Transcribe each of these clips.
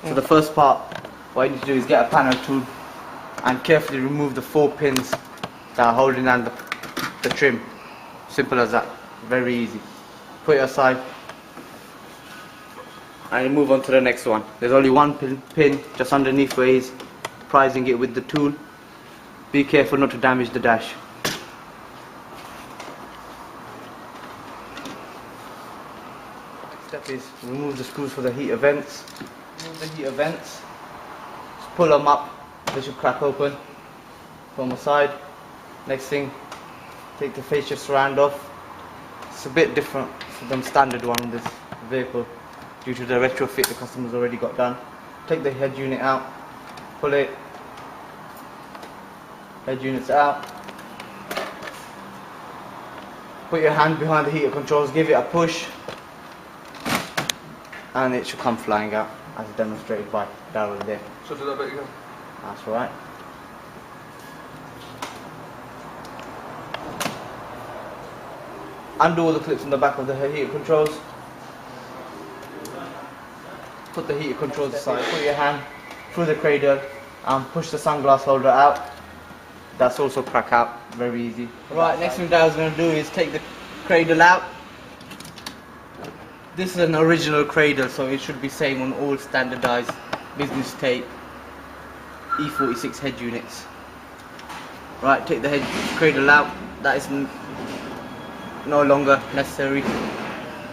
So the first part, what you need to do is get a panel tool and carefully remove the 4 pins that are holding down the trim. Simple as that, very easy. Put it aside and you move on to the next one. There's only one pin just underneath where he's prizing it with the tool. Be careful not to damage the dash. Next step is remove the screws for the heater vents. Remove the heater vents, just pull them up, they should crack open from the side. Next thing, take the fascia surround off. It's a bit different from the standard one in this vehicle due to the retrofit the customer's already got done. Take the head unit out, pull it, head unit's out. Put your hand behind the heater controls, give it a push, and it should come flying out as demonstrated by Darryl there. So do that bit again. That's right. Undo all the clips on the back of the heater controls. Put the heater controls aside. Put your hand through the cradle and push the sunglass holder out. That's also crack out, very easy. Right, next thing Daryl's going to do is take the cradle out. This is an original cradle, so it should be same on all standardized business tape E46 head units. Right, take the head cradle out. That is no longer necessary.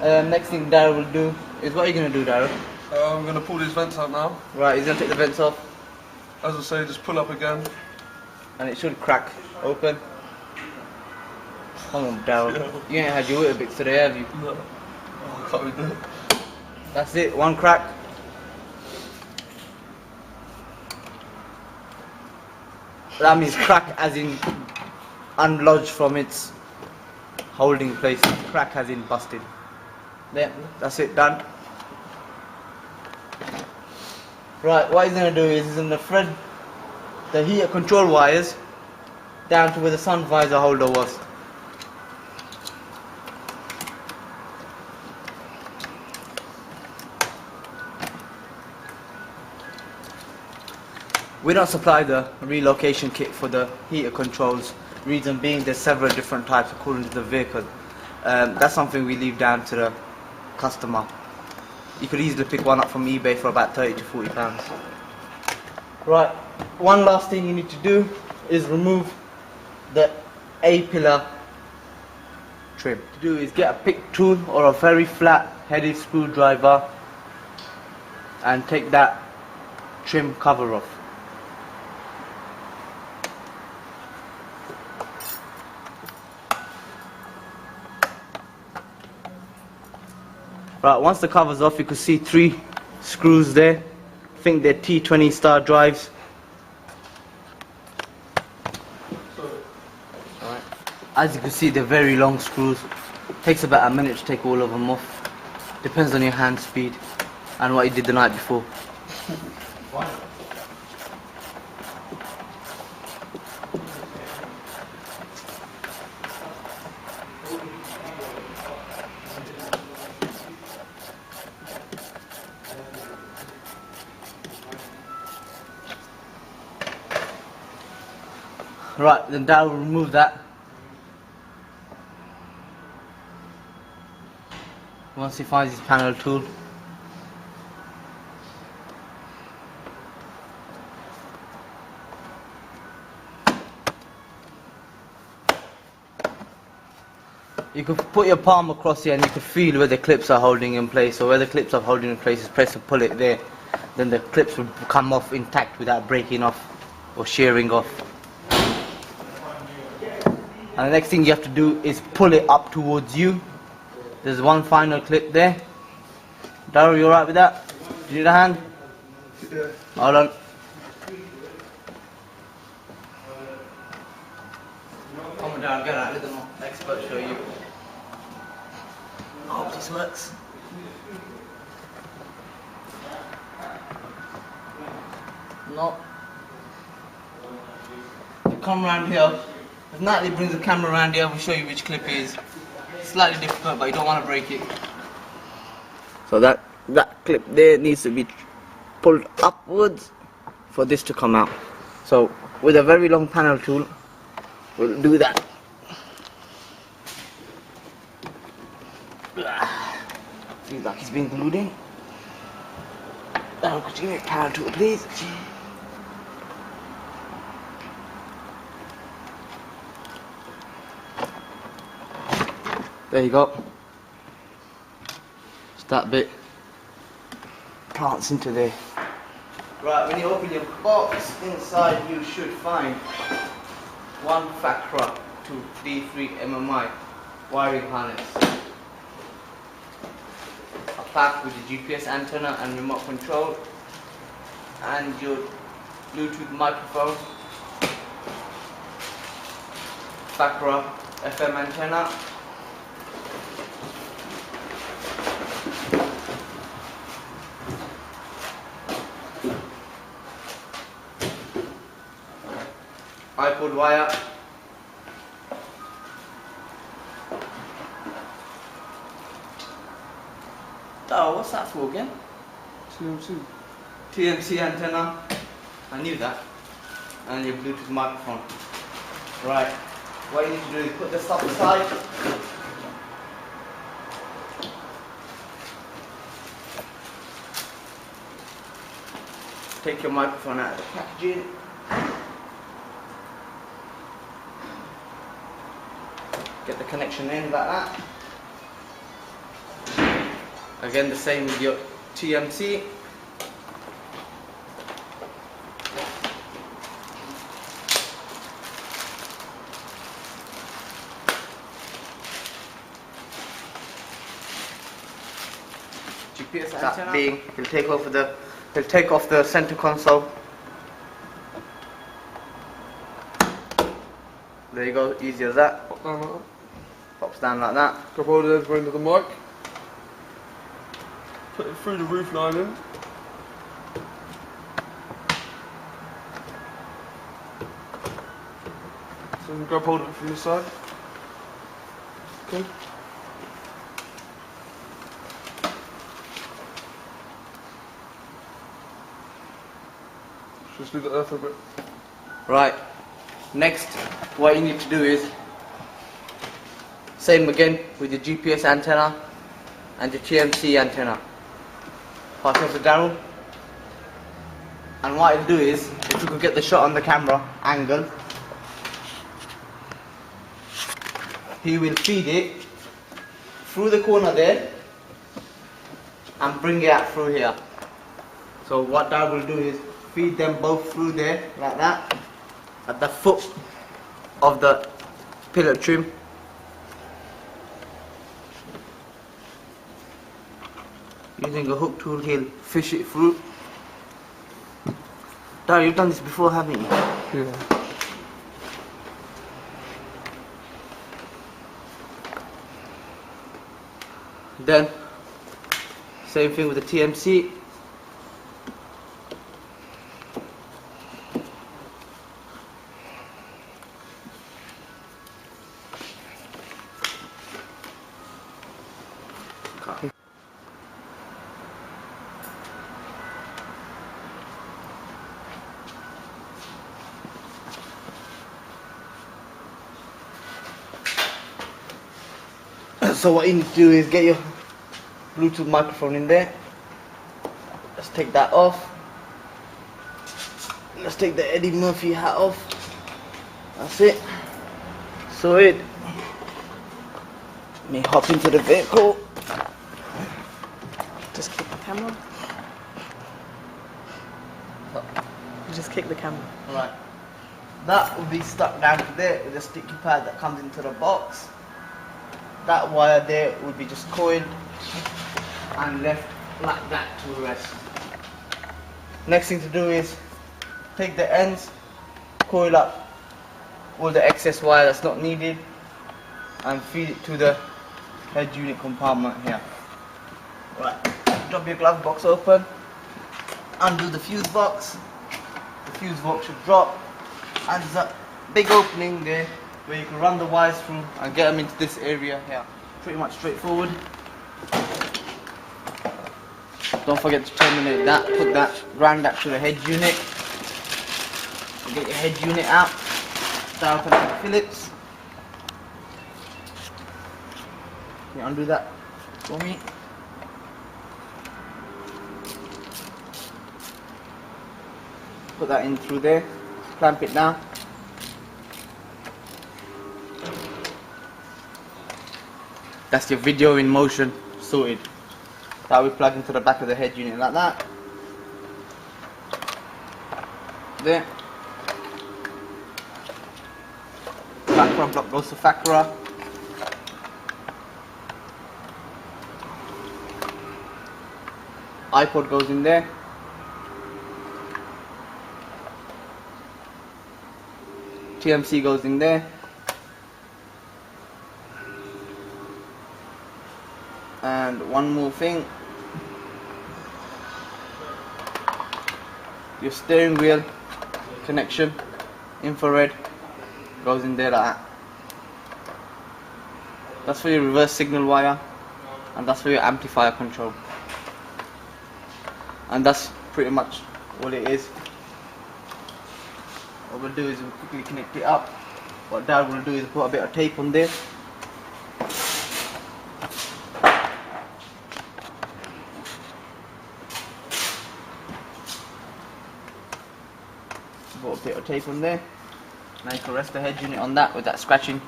Next thing Daryl will do is, what are you going to do, Daryl? I'm going to pull these vents out now. Right, he's going to take the vents off. As I say, just pull up again. And it should crack open. Come on, Daryl. You ain't had your Weetabix today, have you? No. Oh, I can't really do it. That's it, one crack. That means crack as in unlodged from its holding place. Crack as in busted. There, that's it, done. Right, what he's going to do is he's going to thread the heater control wires down to where the sun visor holder was. We don't supply the relocation kit for the heater controls, reason being there's several different types according to the vehicle. That's something we leave down to the customer. You could easily pick one up from eBay for about 30 to 40 pounds. Right, one last thing you need to do is remove the A-pillar trim. What to do is get a pick tool or a very flat headed screwdriver and take that trim cover off. Right, once the cover's off, you can see 3 screws there. I think they're T20 star drives. Right. As you can see, they're very long screws. Takes about a minute to take all of them off. Depends on your hand speed and what you did the night before. Right, then Dad will remove that. Once he finds his panel tool. You can put your palm across here and you can feel where the clips are holding in place. So where the clips are holding in place, is press and pull it there. Then the clips will come off intact without breaking off or shearing off. And the next thing you have to do is pull it up towards you. There's one final clip there. Darryl, you alright with that? Do you need a hand? Yeah. Hold on. Come on, Darryl, get out. Let the expert show you. I hope this works. No. You come around here. If Natalie brings the camera around here, we'll show you which clip it is. It's slightly difficult, but you don't want to break it. So that clip there needs to be pulled upwards for this to come out. So with a very long panel tool, we'll do that. Feels like he's been glued in. Could you give me a panel tool, please? There you go. Just that bit plants into there. Right, when you open your box, inside you should find one Facra to D3 MMI wiring harness, a pack with the GPS antenna and remote control, and your Bluetooth microphone, Facra FM antenna, iPod wire, oh, what's that for again? TMC antenna, I knew that, and your Bluetooth microphone. Right, what you need to do is put the stuff aside. Take your microphone out of the packaging. Get the connection in like that. Again, the same with your TMC. GPS antenna. Being, he'll take off the center console. There you go, easy as that. Pop down like that. Pops down like that. Grab hold of the end of the mic. Put it through the roof lining. So you can grab hold of it from this side. Okay. Just leave it there for a bit. Right. Next, what you need to do is same again with your GPS antenna and your TMC antenna. Pass it to Daryl. And what I'll do is, if you could get the shot on the camera angle, he will feed it through the corner there and bring it out through here. So what Daryl will do is feed them both through there like that at the foot of the pillar trim. Using a hook tool, he'll fish it through. Daryl, you've done this before, haven't you? Yeah. Then, same thing with the TMC. So what you need to do is get your Bluetooth microphone in there. Let's take that off. Let's take the Eddie Murphy hat off. That's it. So it. Let me hop into the vehicle. Just kick the camera. Just kick the camera. Alright. That will be stuck down to there with a sticky pad that comes into the box. That wire there would be just coiled and left like that to rest. Next thing to do is take the ends, coil up all the excess wire that's not needed and feed it to the head unit compartment here. Right, drop your glove box open, undo the fuse box. The fuse box should drop and there's a big opening there where you can run the wires through and get them into this area here. Pretty much straightforward. Don't forget to terminate that. Put that, ground that to the head unit. Get your head unit out. Start connecting the Phillips. Can you undo that for me? Put that in through there. Clamp it down. That's your video in motion sorted. That we plug into the back of the head unit like that. There. Facra block goes to Facra. iPod goes in there. TMC goes in there. And one more thing, your steering wheel connection, infrared, goes in there like that. That's for your reverse signal wire, and that's for your amplifier control. And that's pretty much all it is. What we'll do is we'll quickly connect it up. What Dad will do is put a bit of tape on there. Put a bit of tape on there. Now you can rest the head unit on that without scratching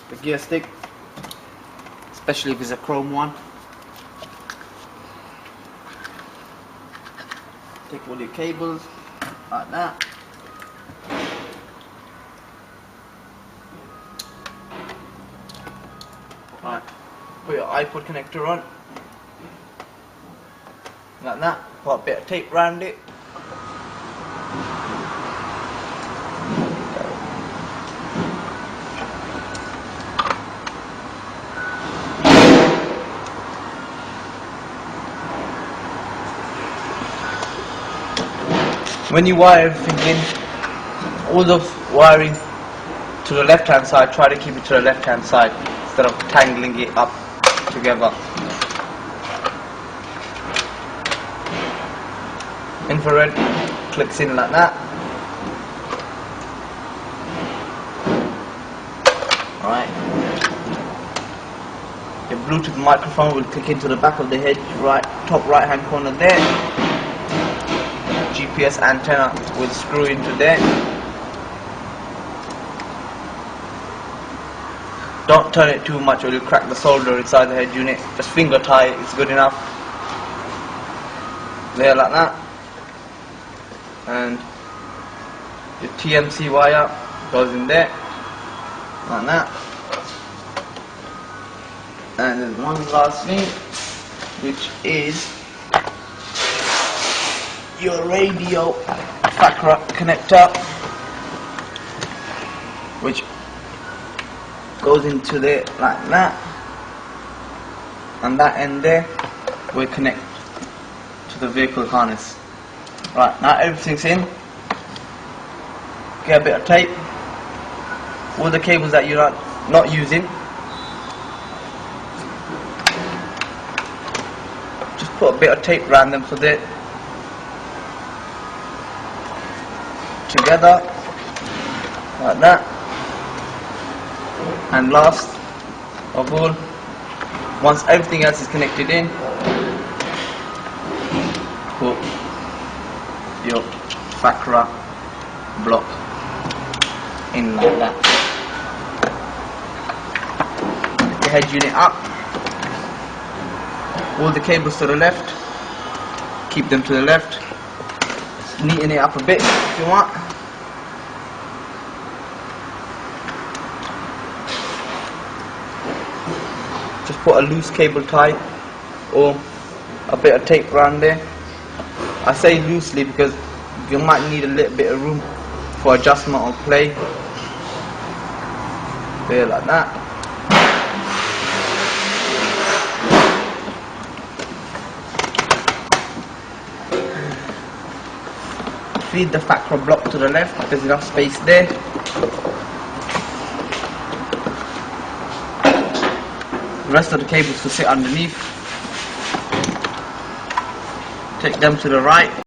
the gear stick, especially if it's a chrome one. Take all your cables like that. Right, put your iPod connector on like that. Put a bit of tape around it. When you wire everything in, all the wiring to the left hand side, try to keep it to the left hand side instead of tangling it up together. Infrared clicks in like that. Alright. Your Bluetooth microphone will click into the back of the head, top right hand corner there. GPS antenna will screw into there. Don't turn it too much or you'll crack the solder inside the head unit. Just finger tie it, it's good enough. There like that. And your TMC wire goes in there like that. And there's one last thing, which is your radio Facra connector, which goes into there like that, and that end there will connect to the vehicle harness. Right, now everything's in. Get a bit of tape. All the cables that you're not using, just put a bit of tape around them so they're together like that. And last of all, once everything else is connected in, put your Facra block in like that. Put the head unit up, all the cables to the left, keep them to the left, neaten it up a bit if you want. Just put a loose cable tie or a bit of tape around there. I say loosely because you might need a little bit of room for adjustment or play. There like that. Feed the Facra block to the left, there's enough space there. The rest of the cables to sit underneath. take them to the right.